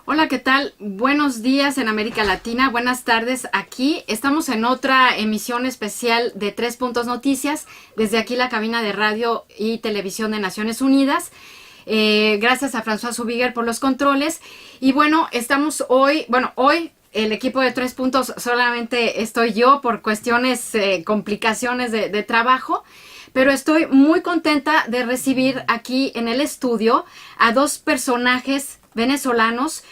Hola, ¿qué tal? Buenos días en América Latina, buenas tardes. Aquí estamos en otra emisión especial de Tres Puntos Noticias, desde aquí la cabina de radio y televisión de Naciones Unidas. Gracias a François Zubiguer por los controles. Y bueno, estamos hoy el equipo de Tres Puntos solamente estoy yo por cuestiones, complicaciones de trabajo. Pero estoy muy contenta de recibir aquí en el estudio a dos personajes venezolanos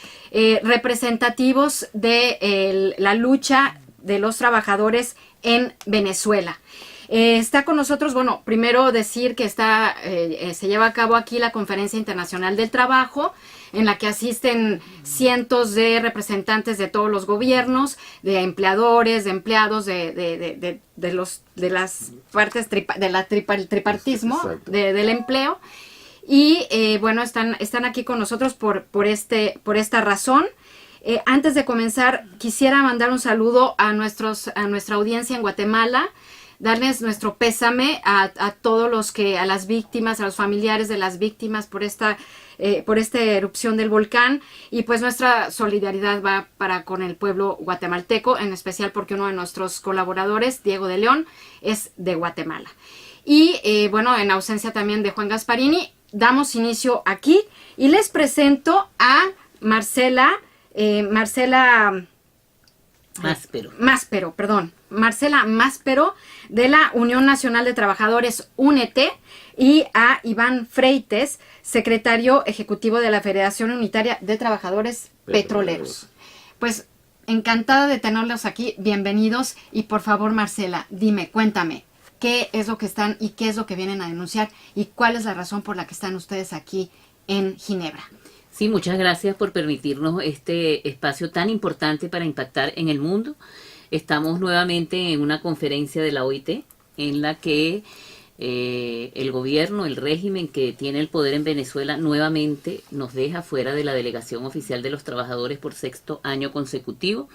representativos de la lucha de los trabajadores en Venezuela. Está con nosotros, bueno, primero decir que se lleva a cabo aquí la Conferencia Internacional del Trabajo, en la que asisten cientos de representantes de todos los gobiernos, de empleadores, de empleados, de las partes el tripartismo del empleo. Y bueno, están aquí con nosotros por esta razón. Antes de comenzar, quisiera mandar un saludo a nuestra audiencia en Guatemala, darles nuestro pésame a todos a las víctimas, a los familiares de las víctimas por esta erupción del volcán, y pues nuestra solidaridad va con el pueblo guatemalteco, en especial porque uno de nuestros colaboradores, Diego de León, es de Guatemala. Y bueno, en ausencia también de Juan Gasparini, damos inicio aquí y les presento a Marcela Máspero, de la Unión Nacional de Trabajadores, UNET, y a Iván Freites, secretario ejecutivo de la Federación Unitaria de Trabajadores Petroleros. Pues encantada de tenerlos aquí, bienvenidos. Y por favor, Marcela, cuéntame, ¿qué es lo que están y qué es lo que vienen a denunciar y cuál es la razón por la que están ustedes aquí en Ginebra? Sí, muchas gracias por permitirnos este espacio tan importante para impactar en el mundo. Estamos nuevamente en una conferencia de la OIT en la que el gobierno, el régimen que tiene el poder en Venezuela nuevamente nos deja fuera de la delegación oficial de los trabajadores por sexto año consecutivo.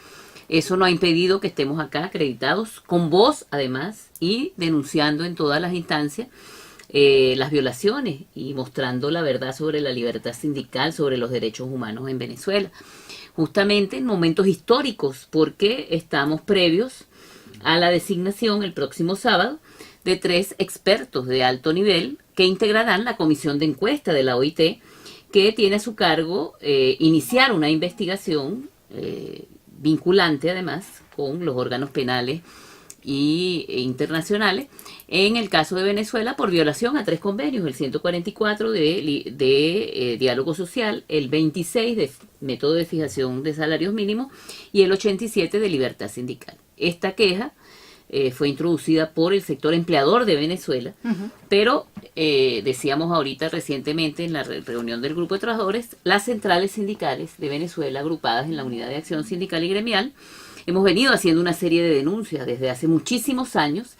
Eso no ha impedido que estemos acá acreditados, con voz además, y denunciando en todas las instancias las violaciones y mostrando la verdad sobre la libertad sindical, sobre los derechos humanos en Venezuela. Justamente en momentos históricos, porque estamos previos a la designación el próximo sábado de 3 expertos de alto nivel que integrarán la comisión de encuesta de la OIT, que tiene a su cargo iniciar una investigación vinculante además con los órganos penales e internacionales en el caso de Venezuela por violación a 3 convenios, el 144 de diálogo social, el 26 de método de fijación de salarios mínimos y el 87 de libertad sindical. Esta queja fue introducida por el sector empleador de Venezuela, pero decíamos ahorita recientemente en la reunión del grupo de trabajadores, las centrales sindicales de Venezuela agrupadas en la Unidad de Acción Sindical y Gremial, hemos venido haciendo una serie de denuncias desde hace muchísimos años,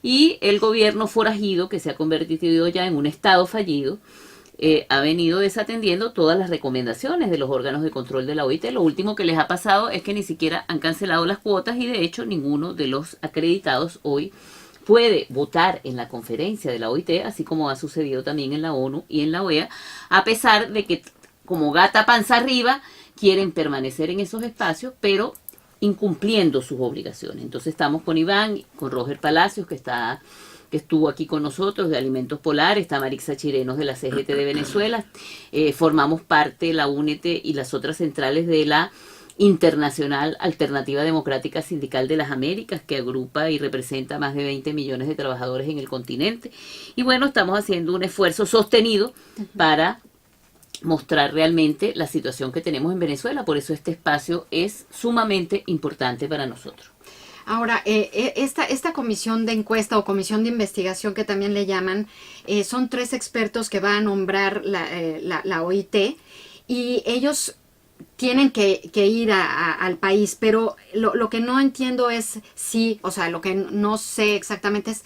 y el gobierno forajido, que se ha convertido ya en un estado fallido, ha venido desatendiendo todas las recomendaciones de los órganos de control de la OIT. Lo último que les ha pasado es que ni siquiera han cancelado las cuotas y de hecho ninguno de los acreditados hoy puede votar en la conferencia de la OIT, así como ha sucedido también en la ONU y en la OEA, a pesar de que como gata panza arriba quieren permanecer en esos espacios, pero incumpliendo sus obligaciones. Entonces estamos con Iván, con Roger Palacios, que estuvo aquí con nosotros, de Alimentos Polares, está Marixa Chirenos de la CGT de Venezuela, formamos parte, la UNET y las otras centrales de la Internacional Alternativa Democrática Sindical de las Américas, que agrupa y representa más de 20 millones de trabajadores en el continente. Y bueno, estamos haciendo un esfuerzo sostenido para mostrar realmente la situación que tenemos en Venezuela. Por eso este espacio es sumamente importante para nosotros. Ahora, esta comisión de encuesta o comisión de investigación que también le llaman, son 3 expertos que va a nombrar la OIT, y ellos tienen que ir al país, pero lo que no entiendo es lo que no sé exactamente es,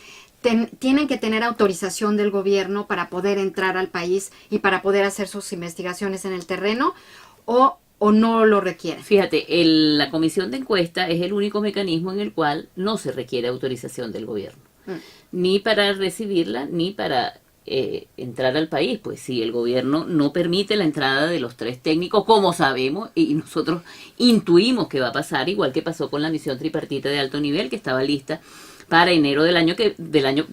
tienen que tener autorización del gobierno para poder entrar al país y para poder hacer sus investigaciones en el terreno, o no lo requieren. Fíjate, la comisión de encuesta es el único mecanismo en el cual no se requiere autorización del gobierno, ni para recibirla, ni para entrar al país. Pues si el gobierno no permite la entrada de los 3 técnicos, como sabemos, y nosotros intuimos que va a pasar, igual que pasó con la misión tripartita de alto nivel, que estaba lista para enero de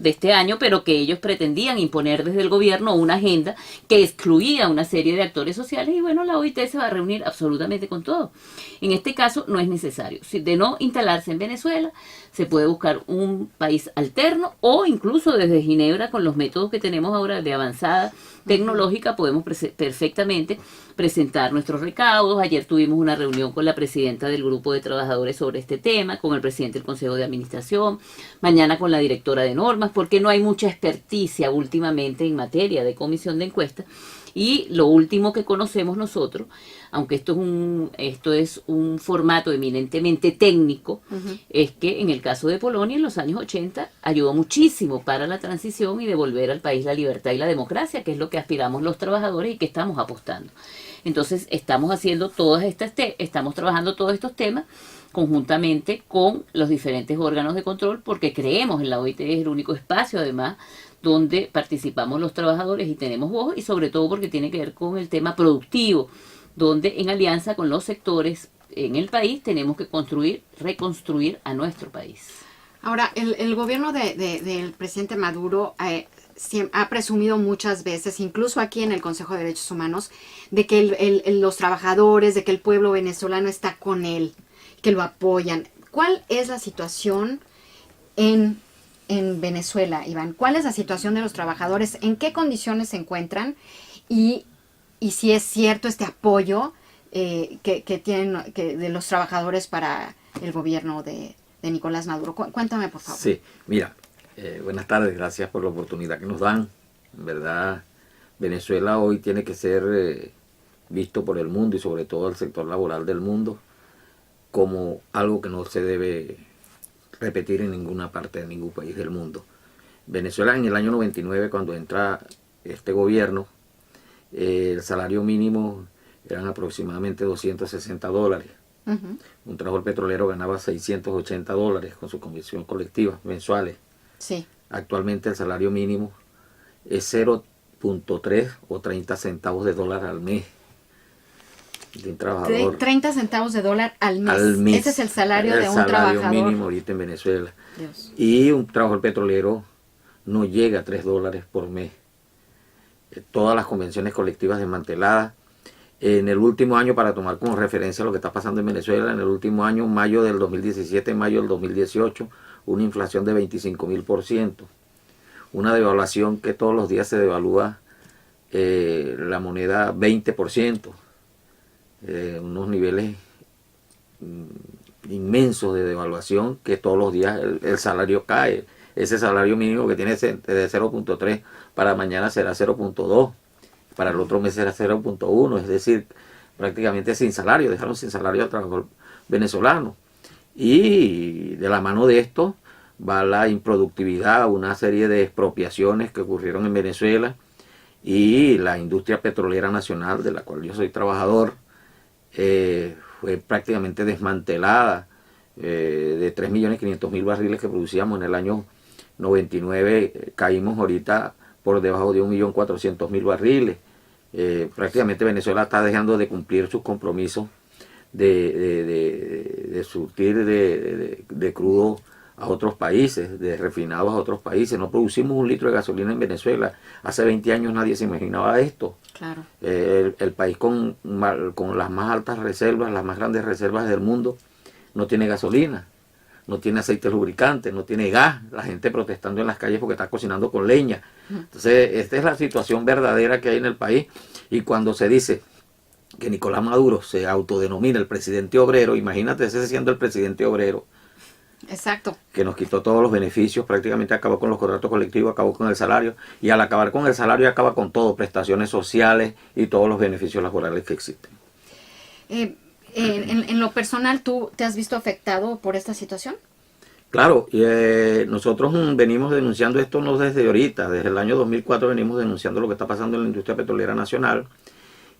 este año, pero que ellos pretendían imponer desde el gobierno una agenda que excluía a una serie de actores sociales, y bueno, la OIT se va a reunir absolutamente con todo. En este caso no es necesario. De no instalarse en Venezuela, se puede buscar un país alterno, o incluso desde Ginebra, con los métodos que tenemos ahora de avanzada tecnológica, podemos perfectamente presentar nuestros recaudos. Ayer tuvimos una reunión con la presidenta del grupo de trabajadores sobre este tema, con el presidente del Consejo de Administración, mañana con la directora de normas, porque no hay mucha experticia últimamente en materia de comisión de encuestas. Y lo último que conocemos nosotros, aunque esto es un formato eminentemente técnico, es que en el caso de Polonia en los años 80 ayudó muchísimo para la transición y devolver al país la libertad y la democracia, que es lo que aspiramos los trabajadores y que estamos apostando. Entonces estamos trabajando todos estos temas conjuntamente con los diferentes órganos de control, porque creemos en la OIT, es el único espacio además donde participamos los trabajadores y tenemos voz, y sobre todo porque tiene que ver con el tema productivo, donde en alianza con los sectores en el país tenemos que reconstruir a nuestro país. Ahora, el gobierno del presidente Maduro ha presumido muchas veces, incluso aquí en el Consejo de Derechos Humanos, de que los trabajadores, de que el pueblo venezolano está con él, que lo apoyan. ¿Cuál es la situación en Venezuela, Iván? ¿Cuál es la situación de los trabajadores? ¿En qué condiciones se encuentran? Y si es cierto este apoyo que tienen de los trabajadores para el gobierno de Nicolás Maduro. Cuéntame, por favor. Sí, mira, buenas tardes, gracias por la oportunidad que nos dan. En verdad, Venezuela hoy tiene que ser visto por el mundo y sobre todo el sector laboral del mundo como algo que no se debe repetir en ninguna parte de ningún país del mundo. Venezuela en el año 99, cuando entra este gobierno, el salario mínimo eran aproximadamente $260. Un trabajador petrolero ganaba $680 con su convención colectiva mensuales. Sí. Actualmente el salario mínimo es 0.3 o 30 centavos de dólar al mes de un trabajador. 30 centavos de dólar al mes. Ese es el salario de un trabajador. El salario mínimo ahorita en Venezuela. Dios. Y un trabajador petrolero no llega a $3 por mes. Todas las convenciones colectivas desmanteladas. En el último año, para tomar como referencia lo que está pasando en Venezuela, en el último año, mayo del 2017, mayo del 2018, una inflación de 25.000%. Una devaluación que todos los días se devalúa la moneda 20%. Unos niveles inmensos de devaluación que todos los días el salario cae. Ese salario mínimo que tiene de 0.3 para mañana será 0.2, para el otro mes será 0.1, es decir, prácticamente sin salario, dejaron sin salario al trabajador venezolano. Y de la mano de esto va la improductividad, una serie de expropiaciones que ocurrieron en Venezuela, y la industria petrolera nacional, de la cual yo soy trabajador, fue prácticamente desmantelada. De 3.500.000 barriles que producíamos en el año 99, caímos ahorita por debajo de 1.400.000 barriles. Prácticamente Venezuela está dejando de cumplir sus compromisos de surtir de crudo a otros países, de refinados a otros países. No producimos un litro de gasolina en Venezuela. Hace 20 años nadie se imaginaba esto. Claro. El país con las más altas reservas, las más grandes reservas del mundo, no tiene gasolina, no tiene aceite lubricante, no tiene gas. La gente protestando en las calles porque está cocinando con leña. Entonces, esta es la situación verdadera que hay en el país. Y cuando se dice que Nicolás Maduro se autodenomina el presidente obrero, imagínate ese siendo el presidente obrero. Exacto. Que nos quitó todos los beneficios, prácticamente acabó con los contratos colectivos, acabó con el salario, y al acabar con el salario acaba con todo, prestaciones sociales y todos los beneficios laborales que existen. En lo personal, ¿tú te has visto afectado por esta situación? Claro, nosotros venimos denunciando esto no desde ahorita, desde el año 2004 venimos denunciando lo que está pasando en la industria petrolera nacional,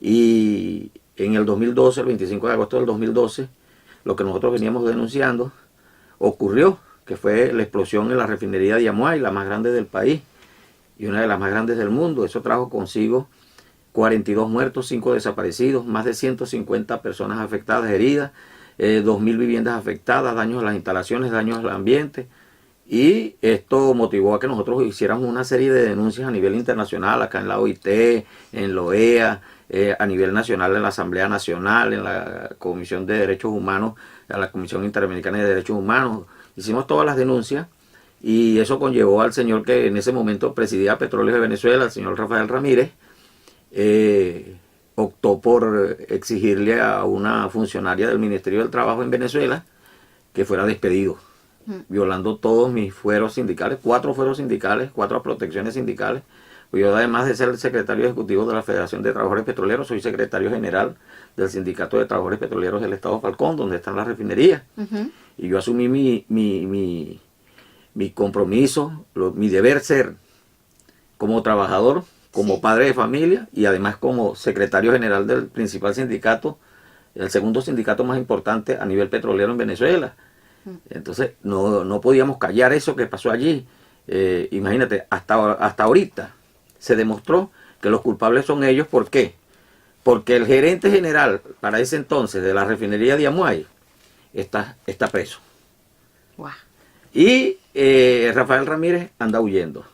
y en el 2012, el 25 de agosto del 2012, lo que nosotros veníamos denunciando ocurrió, que fue la explosión en la refinería de Yamuay, la más grande del país, y una de las más grandes del mundo. Eso trajo consigo 42 muertos, 5 desaparecidos, más de 150 personas afectadas, heridas, 2.000 viviendas afectadas, daños a las instalaciones, daños al ambiente. Y esto motivó a que nosotros hiciéramos una serie de denuncias a nivel internacional, acá en la OIT, en la OEA, a nivel nacional en la Asamblea Nacional, en la Comisión de Derechos Humanos, a la Comisión Interamericana de Derechos Humanos. Hicimos todas las denuncias y eso conllevó al señor que en ese momento presidía Petróleos de Venezuela, el señor Rafael Ramírez, optó por exigirle a una funcionaria del Ministerio del Trabajo en Venezuela que fuera despedido, violando todos mis fueros sindicales, 4 fueros sindicales, 4 protecciones sindicales. Yo, además de ser el secretario ejecutivo de la Federación de Trabajadores Petroleros, soy secretario general del Sindicato de Trabajadores Petroleros del Estado Falcón, donde están las refinerías. Y yo asumí mi compromiso, mi deber ser como trabajador, como padre de familia y además como secretario general del principal sindicato, el segundo sindicato más importante a nivel petrolero en Venezuela. Entonces no podíamos callar eso que pasó allí. Imagínate, hasta ahorita se demostró que los culpables son ellos. ¿Por qué? Porque el gerente general para ese entonces de la refinería de Amuay está preso. Wow. Y Rafael Ramírez anda huyendo.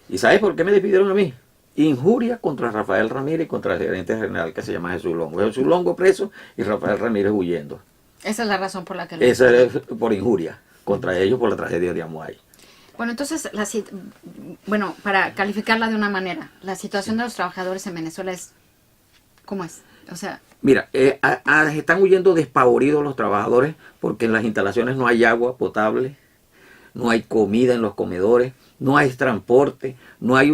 ¿Y sabes por qué me despidieron a mí? Injuria contra Rafael Ramírez y contra el gerente general que se llama Jesús Longo. Jesús Longo preso y Rafael Ramírez huyendo. Esa es la razón por la que... Esa es por injuria contra ellos por la tragedia de Amuay. Bueno, entonces, bueno, para calificarla de una manera, la situación de los trabajadores en Venezuela es... ¿Cómo es? O sea... Mira, están huyendo despavoridos los trabajadores porque en las instalaciones no hay agua potable, no hay comida en los comedores, no hay transporte, no hay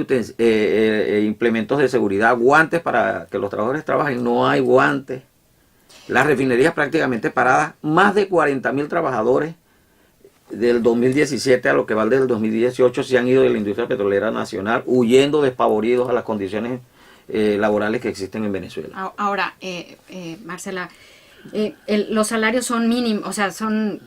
implementos de seguridad, guantes para que los trabajadores trabajen, no hay guantes. Las refinerías prácticamente paradas, más de 40.000 trabajadores del 2017 a lo que va del 2018 se han ido de la industria petrolera nacional, huyendo despavoridos a las condiciones laborales que existen en Venezuela. Ahora, Marcela, los salarios son mínimos, o sea, son...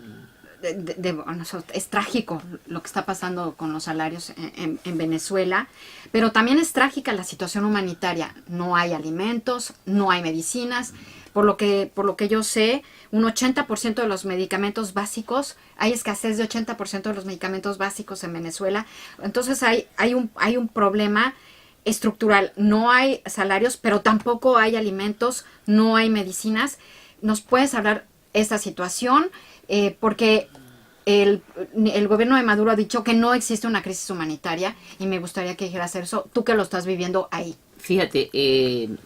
bueno, es trágico lo que está pasando con los salarios en Venezuela, pero también es trágica la situación humanitaria. No hay alimentos, no hay medicinas. Por lo que yo sé, un 80% de los medicamentos básicos, hay escasez de 80% de los medicamentos básicos en Venezuela. Entonces hay un problema estructural. No hay salarios, pero tampoco hay alimentos, no hay medicinas. ¿Nos puedes hablar esta situación? Porque el gobierno de Maduro ha dicho que no existe una crisis humanitaria y me gustaría que dijeras eso, tú que lo estás viviendo ahí. Fíjate,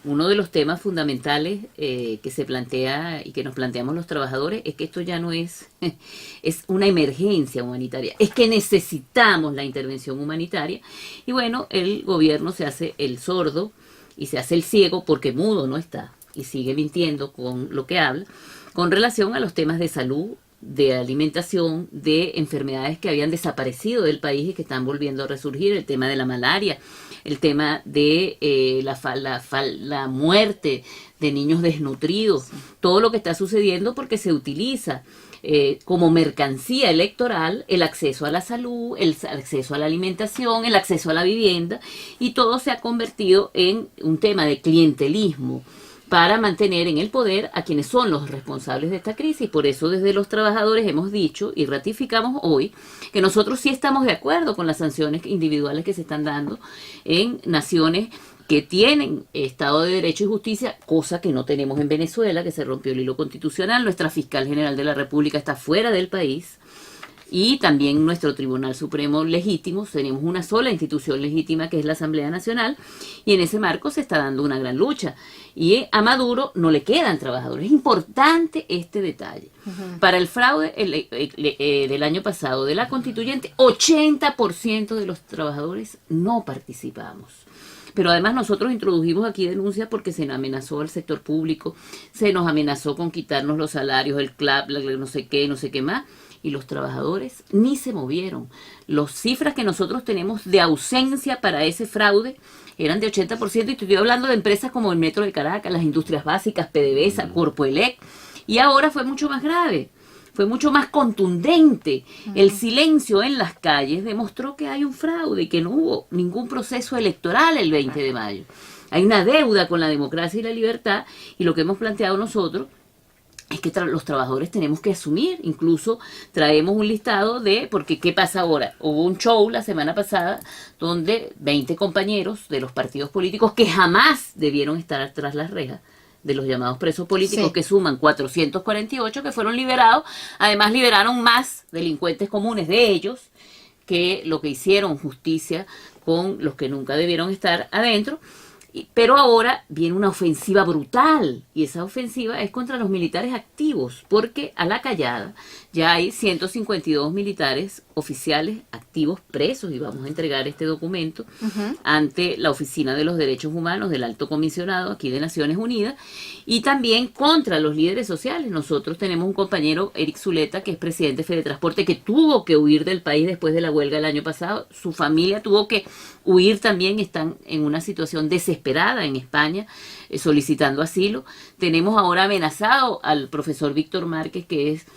uno de los temas fundamentales que se plantea y que nos planteamos los trabajadores es que esto ya no es una emergencia humanitaria, es que necesitamos la intervención humanitaria y bueno, el gobierno se hace el sordo y se hace el ciego porque mudo no está y sigue mintiendo con lo que habla con relación a los temas de salud, de alimentación, de enfermedades que habían desaparecido del país y que están volviendo a resurgir, el tema de la malaria, el tema de la muerte de niños desnutridos, todo lo que está sucediendo porque se utiliza como mercancía electoral el acceso a la salud, el acceso a la alimentación, el acceso a la vivienda y todo se ha convertido en un tema de clientelismo para mantener en el poder a quienes son los responsables de esta crisis. Por eso desde los trabajadores hemos dicho y ratificamos hoy que nosotros sí estamos de acuerdo con las sanciones individuales que se están dando en naciones que tienen Estado de Derecho y Justicia, cosa que no tenemos en Venezuela, que se rompió el hilo constitucional. Nuestra fiscal general de la República está fuera del país. Y también nuestro Tribunal Supremo legítimo, tenemos una sola institución legítima que es la Asamblea Nacional, y en ese marco se está dando una gran lucha. Y a Maduro no le quedan trabajadores. Es importante este detalle. Para el fraude del año pasado de la constituyente, 80% de los trabajadores no participamos. Pero además nosotros introdujimos aquí denuncias porque se nos amenazó al sector público, se nos amenazó con quitarnos los salarios, el CLAP, no sé qué más. Y los trabajadores ni se movieron. Las cifras que nosotros tenemos de ausencia para ese fraude eran de 80%, y estoy hablando de empresas como el Metro de Caracas, las Industrias Básicas, PDVSA, Corpoelec, y ahora fue mucho más grave. fue mucho más contundente. El silencio en las calles demostró que hay un fraude y que no hubo ningún proceso electoral el 20 de mayo. Hay una deuda con la democracia y la libertad, y lo que hemos planteado nosotros es que los trabajadores tenemos que asumir. Incluso traemos un listado porque ¿qué pasa ahora? Hubo un show la semana pasada donde 20 compañeros de los partidos políticos que jamás debieron estar tras las rejas, de los llamados presos políticos, que suman 448, que fueron liberados. Además liberaron más delincuentes comunes de ellos que lo que hicieron justicia con los que nunca debieron estar adentro. Pero ahora viene una ofensiva brutal, y esa ofensiva es contra los militares activos, porque a la callada ya hay 152 militares oficiales activos presos, y vamos a entregar este documento ante la Oficina de los Derechos Humanos del Alto Comisionado aquí de Naciones Unidas, y también contra los líderes sociales. Nosotros tenemos un compañero, Eric Zuleta, que es presidente de Fedetransporte, que tuvo que huir del país después de la huelga el año pasado. Su familia tuvo que huir también, están en una situación desesperada en España, solicitando asilo. Tenemos ahora amenazado al profesor Víctor Márquez, que es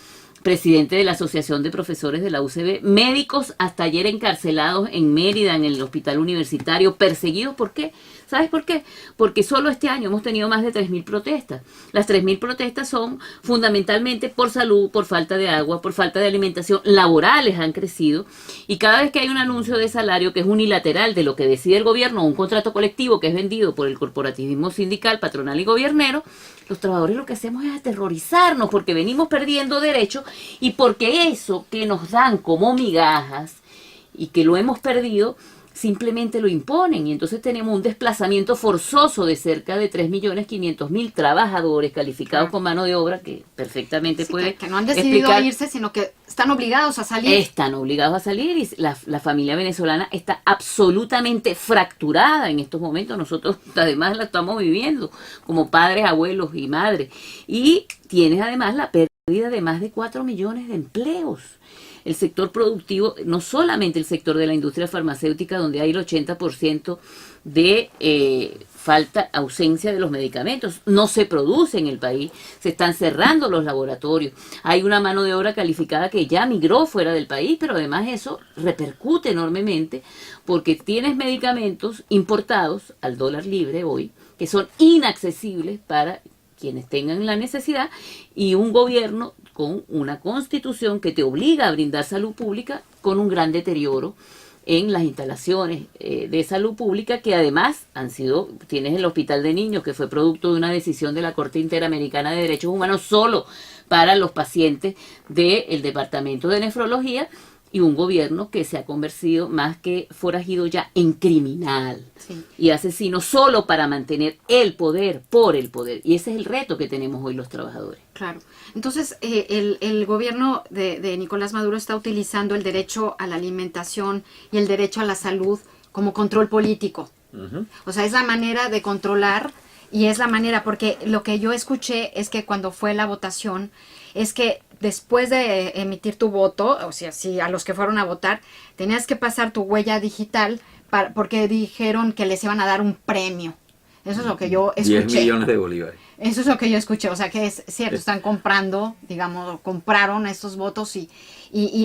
presidente de la Asociación de Profesores de la UCB, médicos hasta ayer encarcelados en Mérida, en el hospital universitario, perseguidos. ¿Por qué? ¿Sabes por qué? Porque solo este año hemos tenido más de 3.000 protestas. Las 3.000 protestas son fundamentalmente por salud, por falta de agua, por falta de alimentación. Laborales han crecido, y cada vez que hay un anuncio de salario que es unilateral de lo que decide el gobierno, un contrato colectivo que es vendido por el corporativismo sindical, patronal y gobernero, los trabajadores lo que hacemos es aterrorizarnos, porque venimos perdiendo derechos, y porque eso que nos dan como migajas y que lo hemos perdido, simplemente lo imponen. Y entonces tenemos un desplazamiento forzoso de cerca de 3.500.000 trabajadores calificados con mano de obra, que perfectamente puede que no han decidido irse, sino que están obligados a salir. Están obligados a salir, y la familia venezolana está absolutamente fracturada en estos momentos. Nosotros además la estamos viviendo como padres, abuelos y madres. Y tienes además la pérdida de más de 4 millones de empleos. El sector productivo, no solamente el sector de la industria farmacéutica, donde hay el 80% de ausencia de los medicamentos, no se produce en el país, se están cerrando los laboratorios, hay una mano de obra calificada que ya migró fuera del país, pero además eso repercute enormemente, porque tienes medicamentos importados al dólar libre hoy, que son inaccesibles para quienes tengan la necesidad, y un gobierno con una constitución que te obliga a brindar salud pública, con un gran deterioro en las instalaciones de salud pública, que además tienes el hospital de niños, que fue producto de una decisión de la Corte Interamericana de Derechos Humanos solo para los pacientes del Departamento de Nefrología, y un gobierno que se ha convertido más que forajido ya en criminal y asesino, solo para mantener el poder por el poder. Y ese es el reto que tenemos hoy los trabajadores. Claro. Entonces, el gobierno de Nicolás Maduro está utilizando el derecho a la alimentación y el derecho a la salud como control político. O sea, es la manera de controlar, y es la manera, porque lo que yo escuché es que cuando fue la votación, es que después de emitir tu voto, o sea, si a los que fueron a votar, tenías que pasar tu huella digital porque dijeron que les iban a dar un premio. Eso es lo que yo escuché. 10 millones de bolívares. Eso es lo que yo escuché, o sea que es cierto, están comprando, digamos, compraron estos votos y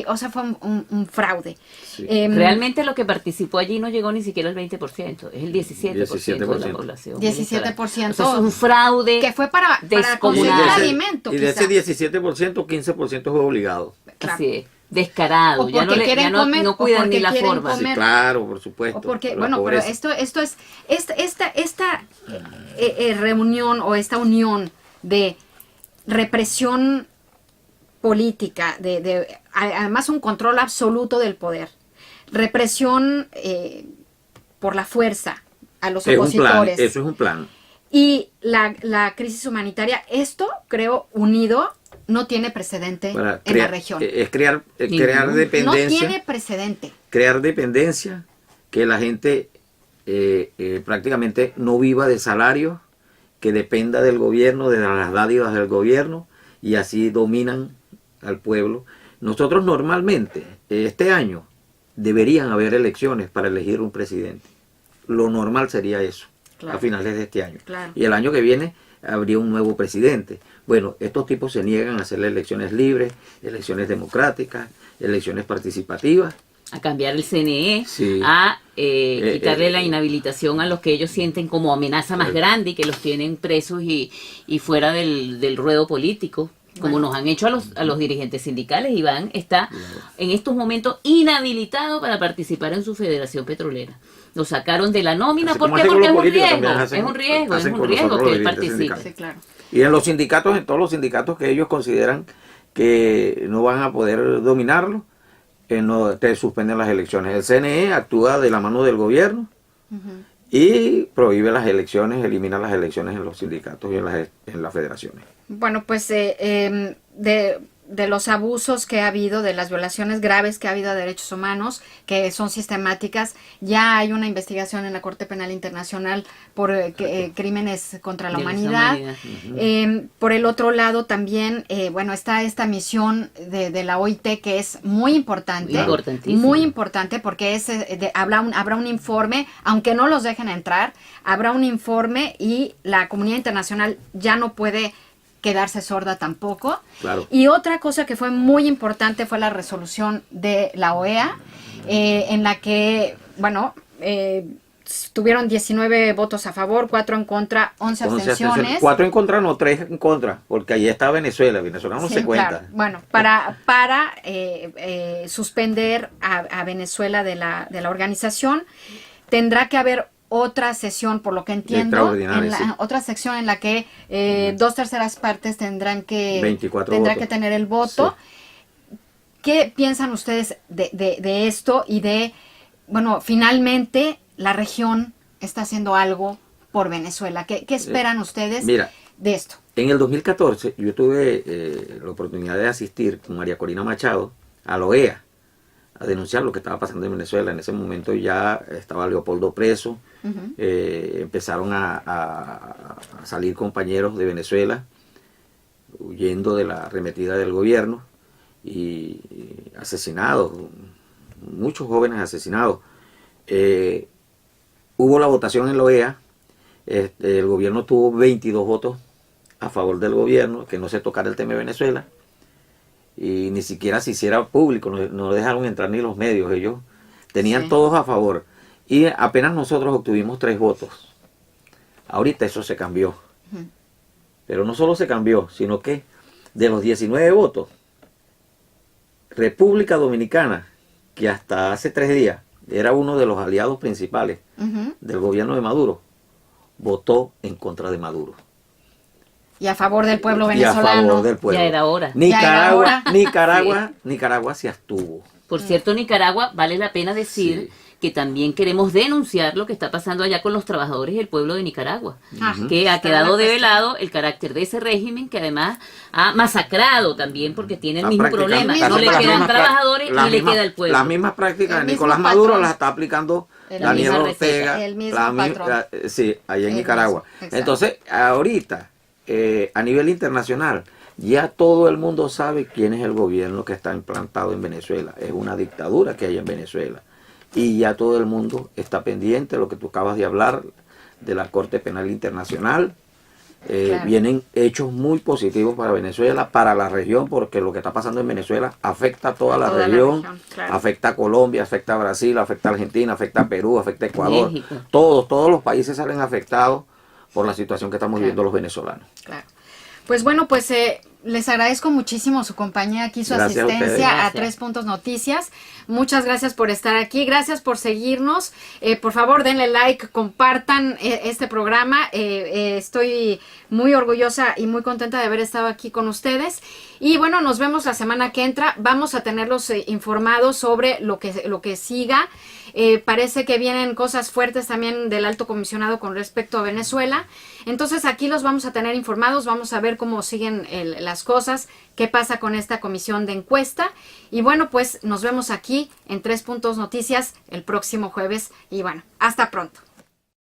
o sea, fue un fraude. Sí. Realmente lo que participó allí no llegó ni siquiera al 20%, es el 17% de la población. 17%. Eso es un fraude que fue para conseguir alimento. Y de ese 17%, 15% fue obligado. Claro. Así es. Descarado, ya no cuidan ni la forma. Comer. Sí, claro, por supuesto. O porque, bueno, pero esto es esta reunión o esta unión de represión política, además un control absoluto del poder, represión por la fuerza a los opositores. Eso es un plan. Y la crisis humanitaria, esto creo unido no tiene precedente en la región. Es crear dependencia. No tiene precedente. Crear dependencia, que la gente prácticamente no viva de salarios, que dependa del gobierno, de las dádivas del gobierno, y así dominan al pueblo. Nosotros normalmente, este año, deberían haber elecciones para elegir un presidente. Lo normal sería eso, a finales de este año. Claro. Y el año que viene habría un nuevo presidente. Bueno, estos tipos se niegan a hacer elecciones libres, elecciones democráticas, elecciones participativas. A cambiar el CNE, Sí. a quitarle la inhabilitación a los que ellos sienten como amenaza más grande y que los tienen presos y fuera del ruedo político, como nos han hecho a los dirigentes sindicales. Iván está en estos momentos inhabilitado para participar en su federación petrolera. Lo sacaron de la nómina. Así ¿Por como qué? hacen con Porque es los un políticos, riesgo, también hacen- es un riesgo, es hacen un con riesgo nosotros que él los dirigentes participe. Sí, claro. Y en los sindicatos, en todos los sindicatos que ellos consideran que no van a poder dominarlo, no te suspenden las elecciones. El CNE actúa de la mano del gobierno y prohíbe las elecciones, elimina las elecciones en los sindicatos y en las federaciones. Bueno, pues de los abusos que ha habido, de las violaciones graves que ha habido a derechos humanos, que son sistemáticas, ya hay una investigación en la Corte Penal Internacional por crímenes contra la De lesa humanidad. humanidad. Por el otro lado también, bueno, está esta misión de la OIT que es muy importante. Importantísimo. Muy importante porque habrá un informe, aunque no los dejen entrar, habrá un informe y la comunidad internacional ya no puede quedarse sorda tampoco. Claro. Y otra cosa que fue muy importante fue la resolución de la OEA, en la que, bueno, tuvieron 19 votos a favor, 4 en contra, 11 abstenciones. 4 en contra, no 3 en contra, porque ahí está Venezuela. Venezuela no Sí, se cuenta. claro. Bueno, para suspender a Venezuela de la organización, tendrá que haber otra sesión, por lo que entiendo, Extraordinaria, sí. otra sección en la que 2/3 partes tendrán que 24 votos. que tener el voto. Sí. ¿Qué piensan ustedes de esto y de, bueno, finalmente la región está haciendo algo por Venezuela? ¿Qué esperan ustedes Mira, de esto? en el 2014 yo tuve la oportunidad de asistir con María Corina Machado a la OEA a denunciar lo que estaba pasando en Venezuela. En ese momento ya estaba Leopoldo preso. Empezaron a salir compañeros de Venezuela huyendo de la arremetida del gobierno y asesinados, muchos jóvenes asesinados. Hubo la votación en la OEA, el gobierno tuvo 22 votos a favor del gobierno, que no se tocara el tema de Venezuela, y ni siquiera se hiciera público, no dejaron entrar ni los medios, ellos tenían todos a favor. Y apenas nosotros obtuvimos 3 votos. Ahorita eso se cambió. Pero no solo se cambió, sino que de los 19 votos, República Dominicana, que hasta hace 3 días era uno de los aliados principales del gobierno de Maduro, votó en contra de Maduro. Y a favor del pueblo Y a venezolano. favor del pueblo. Ya era hora. Nicaragua se abstuvo. Por cierto, Nicaragua, vale la pena decir que también queremos denunciar lo que está pasando allá con los trabajadores y el pueblo de Nicaragua, que ha quedado develado el carácter de ese régimen, que además ha masacrado también, porque tiene el mismo problema, no le quedan trabajadores ni le queda el pueblo. Las mismas prácticas de El mismo Nicolás Maduro patrón. las está aplicando La Daniel misma Ortega. el mismo patrón. Sí, allá en El Nicaragua. mismo, exacto. Entonces, ahorita, a nivel internacional, ya todo el mundo sabe quién es el gobierno que está implantado en Venezuela. Es una dictadura que hay en Venezuela. Y ya todo el mundo está pendiente de lo que tú acabas de hablar, de la Corte Penal Internacional. Claro. Vienen hechos muy positivos para Venezuela, para la región, porque lo que está pasando en Venezuela afecta a toda la región, claro. afecta a Colombia, afecta a Brasil, afecta a Argentina, afecta a Perú, afecta a Ecuador. México. Todos los países salen afectados por la situación que estamos Claro. viviendo los venezolanos. Claro. Pues bueno, pues les agradezco muchísimo su compañía aquí, su Gracias a ustedes. asistencia a Gracias. 3 Puntos Noticias. Muchas gracias por estar aquí, gracias por seguirnos. Por favor, denle like, compartan este programa. Estoy muy orgullosa y muy contenta de haber estado aquí con ustedes. Y bueno, nos vemos la semana que entra. Vamos a tenerlos informados sobre lo que siga. Parece que vienen cosas fuertes también del alto comisionado con respecto a Venezuela. Entonces aquí los vamos a tener informados, vamos a ver cómo siguen las cosas, qué pasa con esta comisión de encuesta. Y bueno, pues nos vemos aquí en 3 Puntos Noticias el próximo jueves. Y bueno, hasta pronto.